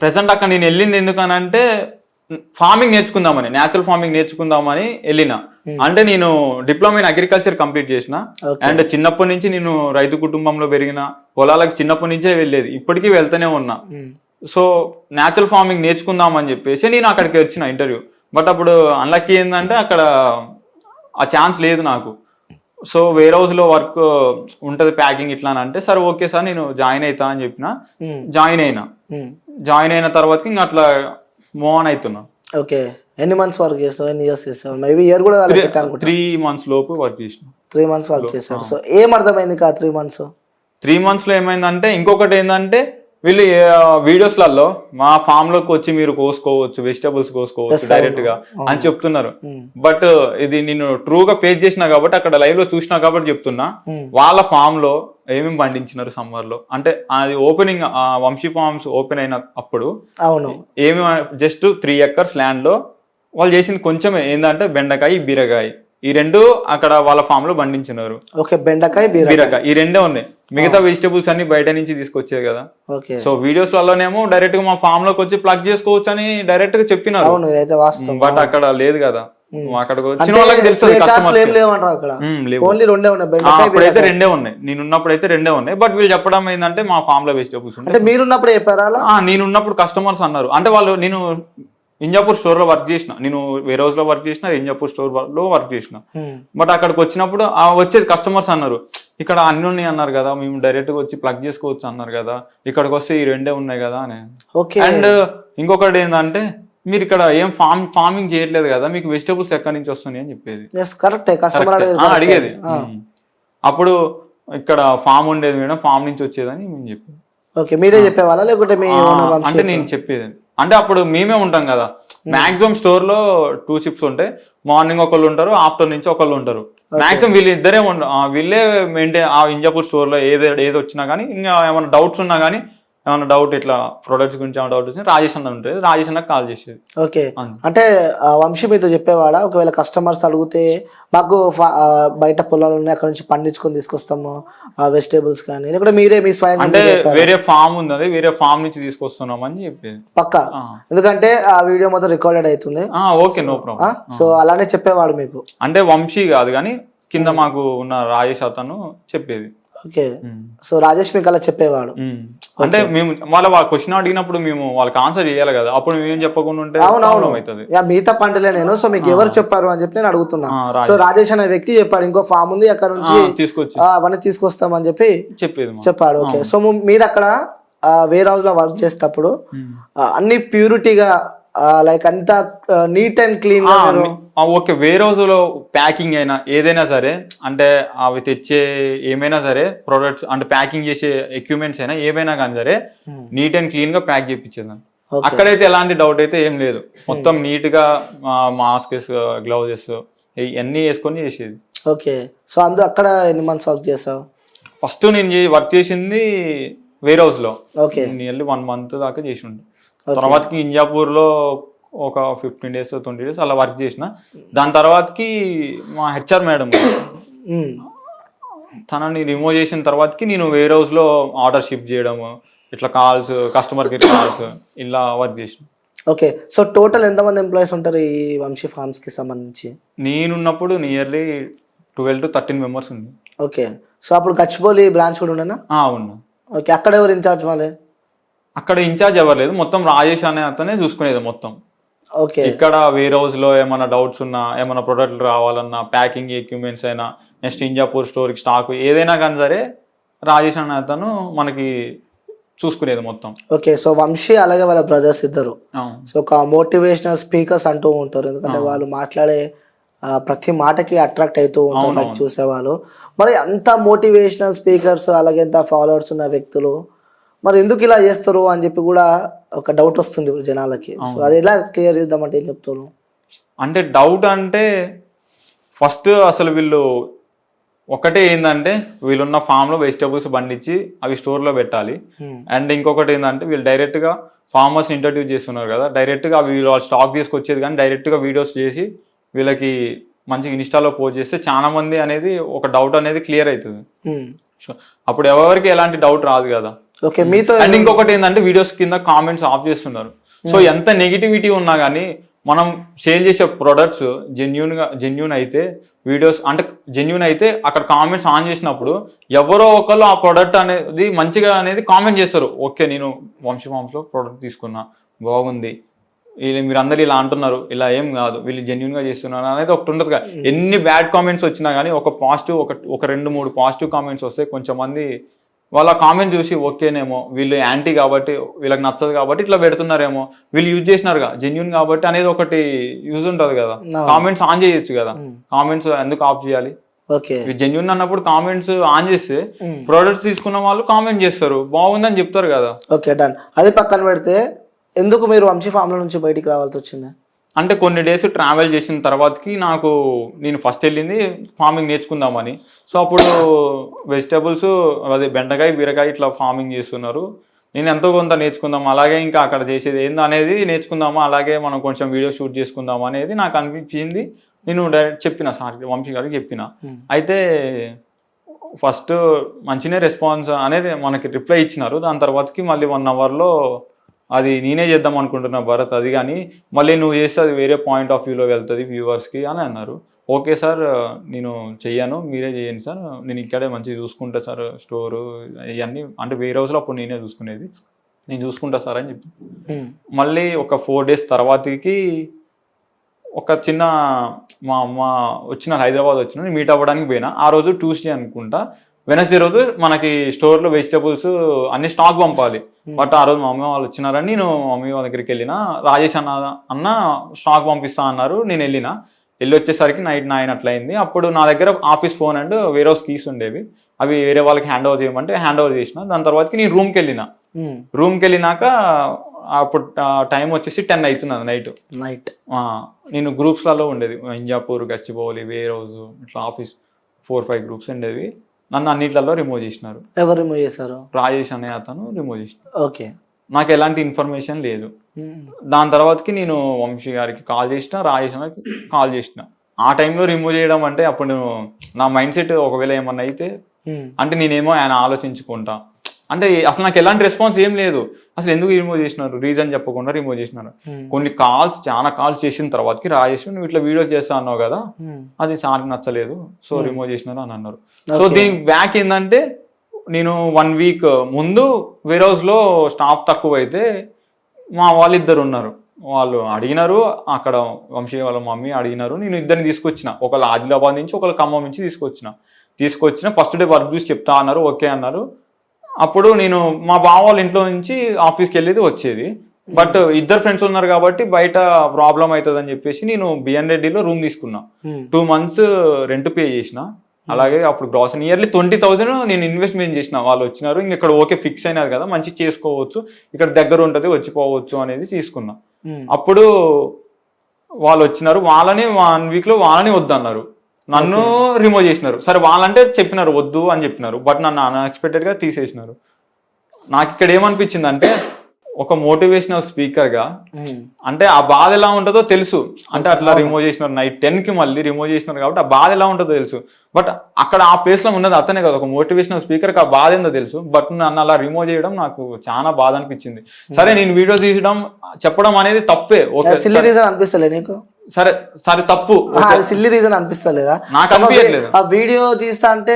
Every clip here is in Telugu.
ప్రెసెంట్ అక్కడ నేను వెళ్ళింది ఎందుకనంటే ఫార్మింగ్ నేర్చుకుందామని, న్యాచురల్ ఫార్మింగ్ నేర్చుకుందామని వెళ్ళిన. అంటే నేను డిప్లొమా ఇన్ అగ్రికల్చర్ కంప్లీట్ చేసిన. అండ్ చిన్నప్పటి నుంచి నేను రైతు కుటుంబంలో పెరిగిన, పొలాలకు చిన్నప్పటి నుంచే వెళ్ళేది, ఇప్పటికీ వెళ్తూనే ఉన్నా. సో న్యాచురల్ ఫార్మింగ్ నేర్చుకుందామని చెప్పేసి నేను అక్కడికి వచ్చిన ఇంటర్వ్యూ. బట్ అప్పుడు అన్లక్కీ ఏంటంటే అక్కడ ఆ ఛాన్స్ లేదు నాకు. సో వేర్ హౌస్ లో వర్క్ ఉంటది ప్యాకింగ్ ఇట్లా అని అంటే, సరే ఓకే సార్ నేను జాయిన్ అవుతా అని చెప్పిన. జాయిన్ అయిన తర్వాత ఇంకా అట్లా మూవ్ ఆన్ అవుతున్నా. ఓకే, ఎన్ని మంత్స్ వర్క్ చేస్తావు, ఎన్ని ఇయర్స్ చేస్తావు? మేబీ ఇయర్ కూడా 3 months లోపు వర్క్ చేసిన. 3 months వర్క్ చేశారు. సో ఏం అర్థమైంది 3 months? 3 months లో ఏమైందంటే, ఇంకొకటి ఏంటంటే వీళ్ళు వీడియోస్లలో మా ఫామ్ లోకి వచ్చి మీరు కోసుకోవచ్చు, వెజిటబుల్స్ కోసుకోవచ్చు డైరెక్ట్ గా అని చెప్తున్నారు. బట్ ఇది నేను ట్రూగా ఫేస్ చేసినా కాబట్టి, అక్కడ లైవ్ లో చూసినా కాబట్టి చెప్తున్నా. వాళ్ళ ఫామ్ లో ఏమేమి పండించినారు సమ్మర్ లో అంటే, అది ఓపెనింగ్ వంశీ ఫార్మ్స్ ఓపెన్ అయిన అప్పుడు ఏమి జస్ట్ 3 acres ల్యాండ్ లో వాళ్ళు చేసింది కొంచెమే, ఏంటంటే బెండకాయ, బీరకాయ, ఈ రెండు అక్కడ వాళ్ళ ఫామ్ లో పండించినారు. బెండకాయ, బీరకాయ ఈ రెండే ఉన్నాయి. మిగతా వెజిటబుల్స్ అన్ని బయట నుంచి తీసుకొచ్చేది కదా. సో వీడియోస్ వల్లనేమో డైరెక్ట్ గా మా ఫామ్ లోకి వచ్చి ప్లగ్ చేసుకోవచ్చు అని డైరెక్ట్ గా చెప్పినారు. బట్ అక్కడ లేదు కదా. అక్కడికి వచ్చిన వాళ్ళకి తెలుస్తుంది అప్పుడైతే రెండే ఉన్నాయి, నేను ఉన్నప్పుడైతే రెండే ఉన్నాయి. బట్ వీళ్ళు చెప్పడం ఏంటంటే మా ఫామ్ లో వెజిటబుల్స్ ఉంటాయి. మీరున్నప్పుడు చెప్పారా? నేనున్నప్పుడు కస్టమర్స్ అన్నారు. అంటే వాళ్ళు, నేను ఇంజాపూర్ స్టోర్ లో వర్క్ చేసిన, నేను వేర్ హౌస్ లో వర్క్ చేసిన, ఇంజాపూర్ స్టోర్ లో వర్క్ చేసిన. బట్ అక్కడికి వచ్చినప్పుడు వచ్చేది కస్టమర్స్ అన్నారు, ఇక్కడ అన్ని ఉన్నాయి అన్నారు కదా, మేము డైరెక్ట్ గా వచ్చి ప్లగ్ చేసుకోవచ్చు అన్నారు కదా, ఇక్కడికి వస్తే ఈ రెండే ఉన్నాయి కదా అని. అండ్ ఇంకొకటి ఏంటంటే, మీరు ఇక్కడ ఏం ఫార్మింగ్ చేయట్లేదు కదా, మీకు వెజిటబుల్స్ ఎక్కడి నుంచి వస్తున్నాయి అని చెప్పేది, అడిగేది. అప్పుడు ఇక్కడ ఫామ్ ఉండేది మేడం, ఫామ్ నుంచి వచ్చేదని మేము చెప్పేది. మీరే చెప్పేవాళ్ళ లేకుంటే అంటే నేను చెప్పేది. అంటే అప్పుడు మేమే ఉంటాం కదా, మాక్సిమం స్టోర్ లో 2 shifts ఉంటాయి. మార్నింగ్ ఒకళ్ళు ఉంటారు, ఆఫ్టర్నూన్ నుంచి ఒకళ్ళు ఉంటారు. మాక్సిమం వీళ్ళిద్దరే వీళ్ళే మెయింటైన్ ఆ ఇంజాపూర్ స్టోర్ లో ఏది వచ్చినా కానీ, ఇంకా ఏమైనా డౌట్స్ ఉన్నా కానీ, ఏమైనా డౌట్ ఇట్లా ప్రొడక్ట్స్ గురించి ఏమైనా డౌట్ వచ్చినా రాజేష్ అన్న ఉంటుంది, రాజేష్ అన్నకు కాల్ చేసేది. ఓకే, అంటే వంశీ మీతో చెప్పేవాడా, ఒకవేళ కస్టమర్స్ అడిగితే మాకు బయట పొలాలు ఉన్నాయి అక్కడ నుంచి పండించుకొని తీసుకొస్తాము వెజిటేబుల్స్ కానీ, లేకపోతే మీరే మీ స్వయం అంటే వేరే ఫామ్ ఉంది, అది వేరే ఫామ్ నుంచి తీసుకొస్తున్నాం అని చెప్పేది పక్కా. ఎందుకంటే ఆ వీడియో మొత్తం రికార్డెడ్ అవుతుంది. Okay, no problem. సో అలానే చెప్పేవాడు మీకు? అంటే వంశీ కాదు కానీ కింద మాకు ఉన్న రాజేష్ అతను చెప్పేది. ఓకే, సో రాజేష్ మీకు అలా చెప్పేవాడు. అంటే మేము వాళ్ళ క్వశ్చన్ అడిగినప్పుడు మేము వాళ్ళకి ఆన్సర్ చేయాలి కదా, అప్పుడు మేము చెప్పకుండా ఉంటే అవుతుంది. మిగతా పంటలే నేను, సో మీకు ఎవరు చెప్పారు అని చెప్పి నేను అడుగుతున్నా. సో రాజేష్ అనే వ్యక్తి చెప్పాడు, ఇంకో ఫామ్ ఉంది అక్కడ నుంచి తీసుకొచ్చి అవన్నీ తీసుకొస్తామని చెప్పి చెప్పాడు. ఓకే, సో మీరు అక్కడ వేర్ హౌస్ లో వర్క్ చేసేటప్పుడు అన్ని ప్యూరిటీగా లైక్ అంతా నీట్ అండ్ క్లీన్ గా? ఓకే, వేర్ హౌస్ లో ప్యాకింగ్ అయినా ఏదైనా సరే, అంటే అవి తెచ్చే ఏమైనా సరే ప్రొడక్ట్స్, అంటే ప్యాకింగ్ చేసే ఎక్విప్మెంట్స్ అయినా ఏమైనా కానీ సరే నీట్ అండ్ క్లీన్ గా ప్యాక్ చేయించేదాన్ని. అక్కడైతే ఎలాంటి డౌట్ అయితే ఏం లేదు, మొత్తం నీట్ గా మాస్క్, గ్లౌజెస్ ఇవన్నీ వేసుకొని చేసేది. ఓకే, సో అక్కడ ఎన్ని మంత్స్ వర్క్ చేసావు? ఫస్ట్ నేను వర్క్ చేసింది వేర్ హౌస్ లో నియర్లీ 1 month దాకా చేసి ఉండే. తర్వాతకి ఇంజాపూర్ లో ఒక 15 days 20 days అలా వర్క్ చేసిన. దాని తర్వాతకి మా హెచ్ఆర్ మేడం తనని రిమూవ్ చేసిన తర్వాతకి నేను వేర్ హౌస్ లో ఆర్డర్ షిప్ చేయడము, ఇట్లా కాల్స్, కస్టమర్ కేర్ కాల్స్, ఇలా వర్క్ చేసిన. ఓకే, సో టోటల్ ఎంతమంది ఎంప్లాయీస్ ఉంటారు ఈ వంశీ ఫార్మ్స్ కి సంబంధించి? నేనున్నప్పుడు నియర్లీ 12 to 13 members ఉంది. ఓకే, సో అప్పుడు గచ్చిబౌలి బ్రాంచ్ కూడా ఉన్నా? ఉన్నా. ఓకే, అక్కడ ఎవరు ఇన్ఛార్జ్? వాళ్ళే అక్కడ ఇన్ఛార్జ్ ఎవరు లేదు, మొత్తం రాజేష్ అనే అతనే చూసుకునేది మొత్తం. ఓకే, ఇక్కడ వేర్ హౌస్ లో ఏమైనా డౌట్స్ ఉన్నా, ఏమైనా ప్రొడక్ట్లు రావాలన్నా, ప్యాకింగ్ ఎక్విప్మెంట్స్ అయినా, నెక్స్ట్ ఇంజాపూర్ స్టోర్ స్టాక్ ఏదైనా కానీ సరే రాజేష్ అనే అతను మనకి చూసుకునేది మొత్తం. ఓకే, సో వంశీ అలాగే వాళ్ళ బ్రదర్స్ ఇద్దరు సో ఒక మోటివేషనల్ స్పీకర్స్ అంటూ ఉంటారు, ఎందుకంటే వాళ్ళు మాట్లాడే ప్రతి మాటకి అట్రాక్ట్ అవుతూ ఉంటారు నాకు చూసేవాళ్ళు. మరి అంత మోటివేషనల్ స్పీకర్స్, అలాగే ఎంత ఫాలోవర్స్ ఉన్న వ్యక్తులు మరి ఎందుకు ఇలా చేస్తారు అని చెప్పి కూడా ఒక డౌట్ వస్తుంది జనాలకి. సో అది ఎలా క్లియర్ చేద్దామంటే ఏం చెప్తాను? అంటే డౌట్ అంటే ఫస్ట్ అసలు వీళ్ళు ఒకటే ఏంటంటే, వీళ్ళున్న ఫామ్ లో వెజిటబుల్స్ పండించి అవి స్టోర్ లో పెట్టాలి. అండ్ ఇంకొకటి ఏంటంటే, వీళ్ళు డైరెక్ట్ గా ఫార్మర్స్ ఇంట్రడ్యూస్ చేస్తున్నారు కదా, డైరెక్ట్ గా వీళ్ళు స్టాక్ తీసుకొచ్చేది కానీ డైరెక్ట్ గా వీడియోస్ చేసి వీళ్ళకి మంచిగా ఇన్స్టాలో పోస్ట్ చేస్తే చాలా మంది అనేది ఒక డౌట్ అనేది క్లియర్ అవుతుంది. అప్పుడు ఎవరికి ఎలాంటి డౌట్ రాదు కదా. ఓకే మీతో అండ్ ఇంకొకటి ఏంటంటే వీడియోస్ కింద కామెంట్స్ ఆఫ్ చేస్తున్నారు. సో ఎంత నెగిటివిటీ ఉన్నా కానీ మనం సేల్ చేసే ప్రొడక్ట్స్ జెన్యూన్ అయితే వీడియోస్ అంటే జెన్యూన్ అయితే అక్కడ కామెంట్స్ ఆన్ చేసినప్పుడు ఎవరో ఒకళ్ళు ఆ ప్రొడక్ట్ అనేది మంచిగా అనేది కామెంట్ చేస్తారు. ఓకే నేను వంశీ ఫార్మ్స్లో ప్రొడక్ట్ తీసుకున్నా బాగుంది, వీళ్ళు మీరు అందరు ఇలా అంటున్నారు, ఇలా ఏం కాదు, వీళ్ళు జెన్యూన్గా చేస్తున్నారు అనేది ఒకటి ఉంటుంది కదా. ఎన్ని బ్యాడ్ కామెంట్స్ వచ్చినా కానీ ఒక పాజిటివ్ ఒక 2-3 పాజిటివ్ కామెంట్స్ వస్తే కొంచెం మంది వాళ్ళ కామెంట్ చూసి ఓకేనేమో వీళ్ళు యాంటీ కాబట్టి వీళ్ళకి నచ్చదు కాబట్టి ఇట్లా పెడుతున్నారేమో, వీళ్ళు యూజ్ చేసినారుగా జెన్యూన్ కాబట్టి అనేది ఒకటి యూజ్ ఉంటుంది కదా. కామెంట్స్ ఆన్ చేయొచ్చు కదా, కామెంట్స్ ఎందుకు ఆఫ్ చేయాలి? జెన్యూన్ అన్నప్పుడు కామెంట్స్ ఆన్ చేస్తే ప్రొడక్ట్స్ తీసుకున్న వాళ్ళు కామెంట్ చేస్తారు, బాగుందని చెప్తారు కదా. Okay done. అది పక్కన పెడితే ఎందుకు మీరు వంశీ ఫామ్ల నుంచి బయటికి రావాల్సి వచ్చింది? అంటే కొన్ని డేస్ ట్రావెల్ చేసిన తర్వాతకి నేను ఫస్ట్ వెళ్ళింది ఫార్మింగ్ నేర్చుకుందామని. సో అప్పుడు వెజిటేబుల్స్ అదే బెండకాయ బీరకాయ ఇట్లా ఫార్మింగ్ చేస్తున్నారు, నేను ఎంతో కొంత నేర్చుకుందాం, అలాగే ఇంకా అక్కడ చేసేది ఏందో అనేది నేర్చుకుందామా, అలాగే మనం కొంచెం వీడియో షూట్ చేసుకుందాం అనేది నాకు అనిపించింది. నేను డైరెక్ట్ చెప్పిన సార్ వంశీ గారికి చెప్పిన. అయితే ఫస్ట్ మంచినే రెస్పాన్స్ అనేది మనకి రిప్లై ఇచ్చినారు. దాని తర్వాతకి మళ్ళీ 1 అవర్లో అది నేనే చేద్దాం అనుకుంటున్నా భరత్, అది కానీ మళ్ళీ నువ్వు చేస్తే అది వేరే పాయింట్ ఆఫ్ వ్యూలో వెళ్తుంది వ్యూవర్స్కి అని అన్నారు. ఓకే సార్ నేను చెయ్యాను, మీరే చేయండి సార్, నేను ఇక్కడే మంచిగా చూసుకుంటా సార్, స్టోరు ఇవన్నీ అంటే వేరే హౌస్లో అప్పుడు నేనే చూసుకునేది, నేను చూసుకుంటా సార్ అని చెప్పి. మళ్ళీ ఒక 4 డేస్ తర్వాతకి ఒక చిన్న మా అమ్మ హైదరాబాద్ వచ్చిన మీట్ అవ్వడానికి పోయినా. ఆ రోజు ట్యూస్డే అనుకుంటా, వెనస్డే రోజు మనకి స్టోర్లో వెజిటబుల్స్ అన్ని స్టాక్ పంపాలి. బట్ ఆ రోజు మా మమ్మీ వాళ్ళు వచ్చినారని నేను మమ్మీ వాళ్ళ దగ్గరికి వెళ్ళిన. రాజేష్ అన్న స్టాక్ పంపిస్తా అన్నారు, నేను వెళ్ళి వచ్చేసరికి నైట్ 9 అట్లా అయింది. అప్పుడు నా దగ్గర ఆఫీస్ ఫోన్ అండ్ వేరే హౌస్ కీస్ ఉండేవి, అవి వేరే వాళ్ళకి హ్యాండ్ ఓవర్ చేయమంటే హ్యాండ్ ఓవర్ చేసిన. దాని తర్వాతకి నేను రూమ్కి వెళ్ళినాక అప్పుడు టైం వచ్చేసి 10 అవుతున్నది నైట్. నేను గ్రూప్స్లలో ఉండేది, ఇంజాపూర్, గచ్చిబౌలి, వేరే హౌస్ ఇట్లా ఆఫీస్ 4-5 గ్రూప్స్ ఉండేవి. నన్ను అన్నిట్లలో రిమూవ్ చేసినారు. ఎవరు రిమూవ్ చేశారు? రాజేష్ అనే అతను రిమూవ్ చేసినారు. ఓకే, నాకు ఎలాంటి ఇన్ఫర్మేషన్ లేదు. దాని తర్వాతకి నేను వంశీ గారికి కాల్ చేసిన, రాజేష్ అన్నకి కాల్ చేసిన. ఆ టైంలో రిమూవ్ చేయడం అంటే అప్పుడు నా మైండ్ సెట్ ఒకవేళ ఏమన్నా అయితే అంటే నేనేమో ఆయన ఆలోచించుకుంటా, అంటే అసలు నాకు ఎలాంటి రెస్పాన్స్ ఏం లేదు. అసలు ఎందుకు రిమూవ్ చేసినారు, రీజన్ చెప్పకుండా రిమూవ్ చేసినారు. కొన్ని చాలా కాల్స్ చేసిన తర్వాతకి రాజేష్ నువ్వు ఇట్లా వీడియో చేస్తా అన్నావు కదా, అది సార్కి నచ్చలేదు, సో రిమూవ్ చేసినారు అని అన్నారు. సో దీనికి బ్యాక్ ఏంటంటే నేను 1 వీక్ ముందు వేర్ హౌస్లో స్టాఫ్ తక్కువ అయితే మా వాళ్ళిద్దరు ఉన్నారు, వాళ్ళు అడిగినారు, అక్కడ వంశీ వాళ్ళ మమ్మీ అడిగినారు, నేను ఇద్దరిని తీసుకొచ్చిన. ఒకళ్ళు ఆదిలాబాద్ నుంచి ఒకళ్ళు ఖమ్మం నుంచి తీసుకొచ్చిన ఫస్ట్ డే వర్క్ చూసి చెప్తా అన్నారు, ఓకే అన్నారు. అప్పుడు నేను మా బావ వాళ్ళ ఇంట్లో నుంచి ఆఫీస్కి వెళ్ళేది వచ్చేది. బట్ ఇద్దరు ఫ్రెండ్స్ ఉన్నారు కాబట్టి బయట ప్రాబ్లం అవుతుంది అని చెప్పేసి నేను బిఎన్ రెడ్డిలో రూమ్ తీసుకున్నా. 2 months రెంట్ పే చేసిన. అలాగే అప్పుడు గ్రాస్ ఇయర్లీ 20,000 నేను ఇన్వెస్ట్మెంట్ చేసిన. వాళ్ళు వచ్చినారు, ఇంక ఇక్కడ ఓకే ఫిక్స్ అయినది కదా, మంచి చేసుకోవచ్చు, ఇక్కడ దగ్గర ఉంటుంది వచ్చిపోవచ్చు అనేది తీసుకున్నా. అప్పుడు వాళ్ళు వచ్చినారు, వాళ్ళని 1 వీక్లో వాళ్ళని వద్దన్నారు, నన్ను రిమూవ్ చేసినారు. సరే వాళ్ళంటే చెప్పినారు వద్దు అని చెప్పినారు, బట్ నన్ను అన్ఎక్స్పెక్టెడ్గా తీసేసినారు. నాకు ఇక్కడ ఏమనిపించింది అంటే ఒక మోటివేషనల్ స్పీకర్గా అంటే ఆ బాధ ఎలా ఉంటుందో తెలుసు. అంటే అట్లా రిమూవ్ చేసినారు, నైట్ 10కి మళ్ళీ రిమూవ్ చేసినారు కాబట్టి ఆ బాధ ఎలా ఉంటుందో తెలుసు. బట్ అక్కడ ఆ ప్లేస్లో ఉన్నది అతనే కదా, ఒక మోటివేషనల్ స్పీకర్కి ఆ బాధ ఏందో తెలుసు. బట్ నన్ను అలా రిమూవ్ చేయడం నాకు చాలా బాధ అనిపించింది. సరే నేను వీడియో తీయడం చెప్పడం అనేది తప్పే, అనిపిస్తలే నీకు? సరే తప్పు, సిల్లీ రీజన్ అనిపిస్తలేదా? నాకు అనిపించలేదు. ఆ వీడియో తీస్తా అంటే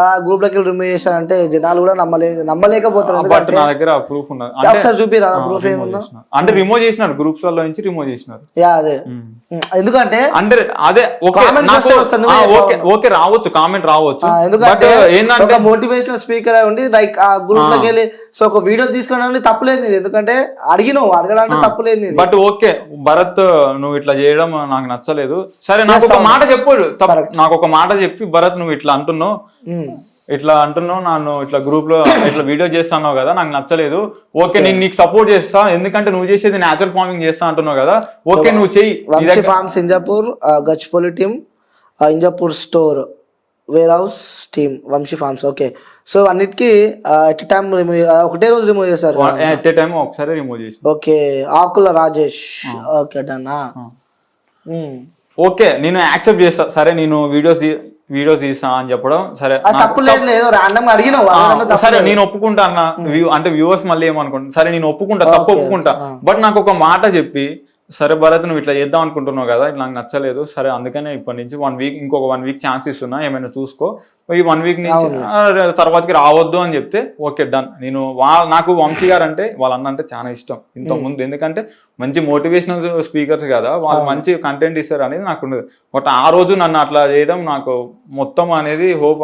ఆ గ్రూప్ లోకి రిమూవ్ చేశారంటే జనాలు కూడా నమ్మలేకపోతారు. నా దగ్గర ప్రూఫ్ ఉన్నది, ఒకసారి చూపిరా ప్రూఫ్ ఏముందో. అంటే రిమూవ్ చేసినారు, గ్రూప్స్ లో నుంచి రిమూవ్ చేసినారు. అదే ఎందుకంటే అంటే అదే ఓకే రావచ్చు, కామెంట్ రావచ్చు. ఎందుకంటే ఒక మోటివేషనల్ స్పీకర్ ఉండి లైక్ ఆ గ్రూప్ లోకి వెళ్ళి సో ఒక వీడియో తీసుకోవడానికి తప్పులేదు, ఎందుకంటే అడగడానికి తప్పులేదు. బట్ ఓకే భరత్ నువ్వు ఇట్లా చేయడం నాకు నచ్చలేదు. సరే నాకు ఒక మాట చెప్పు, నాకు ఒక మాట చెప్పి భరత్ నువ్వు ఇట్లా అంటున్నావు నన్ను ఇట్లా గ్రూప్ లో ఇట్లా వీడియో చేస్తున్నావు కదా, నాకు నచ్చలేదు. ఓకే నేను నీకు సపోర్ట్ చేస్తా, ఎందుకంటే నువ్వు చేసేది న్యాచురల్ ఫార్మింగ్ చేస్తా అంటున్నావు కదా, ఓకే నువ్వు చెయ్యి. Vamshi farms Injapur, Gachibowli team, Injapur store, warehouse team, Vamshi farms. Okay, so అన్నిటికీ ఎట్ టైం ఒకటే రోజు రిమూవ్ చేశారు? ఎట్ టైం ఒకసారి రిమూవ్ చేసి. ఓకే, ఆకుల రాజేష్. ఓకే డన్నా. ఓకే నేను యాక్సెప్ట్ చేస్తా. సరే నేను వీడియోస్ వీడియోస్ తీస్తా అని చెప్పడం సరే అది తప్పు లేదు లేదు రాండమ్ అడిగినావు అడగడంలో తప్పు సరే లేదు. నేను ఒప్పుకుంటా అన్న అంటే వ్యూవర్స్ మళ్ళీ ఏమనుకుంటా సరే నేను ఒప్పుకుంటా తప్పు ఒప్పుకుంటా బట్ నాకు ఒక మాట చెప్పి సరే భరత్ నువ్వు ఇట్లా చేద్దాం అనుకుంటున్నావు కదా ఇట్లా నాకు నచ్చలేదు సరే అందుకనే ఇప్పటి నుంచి 1 వీక్ ఇంకొక 1 వీక్ ఛాన్స్ ఇస్తున్నా ఏమైనా చూసుకో ఈ 1 వీక్ నుంచి తర్వాతకి రావద్దు అని చెప్తే ఓకే డన్. నేను నాకు వంశీ గారు అంటే వాళ్ళ అన్న అంటే చాలా ఇష్టం ఇంత ముందు, ఎందుకంటే మంచి మోటివేషనల్ స్పీకర్స్ కదా వాళ్ళు మంచి కంటెంట్ ఇస్తారు అనేది నాకు ఉండదు. బట్ ఆ రోజు నన్ను అట్లా చేయడం నాకు మొత్తం అనేది హోప్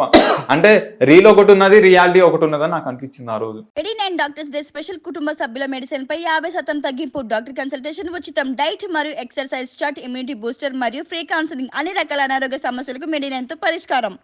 అంటే రీల్ ఒకటి ఉన్నది రియాలిటీ ఒకటి ఉన్నదని నాకు అనిపించింది ఆ రోజు. 89 డాక్టర్స్ డే స్పెషల్ కుటుంబ సభ్యుల మెడిసిన్ పై 50% తగ్గింపు, డాక్టర్ కన్సల్టేషన్ ఉచితం, డైట్ మరియు ఎక్సర్సైజ్ చార్ట్, ఇమ్యూనిటీ బూస్టర్ మరియు ఫ్రీ కౌన్సిలింగ్, అన్ని రకాల అనారోగ్య సమస్యలకు మెడినైన్ తో పరిష్కారం.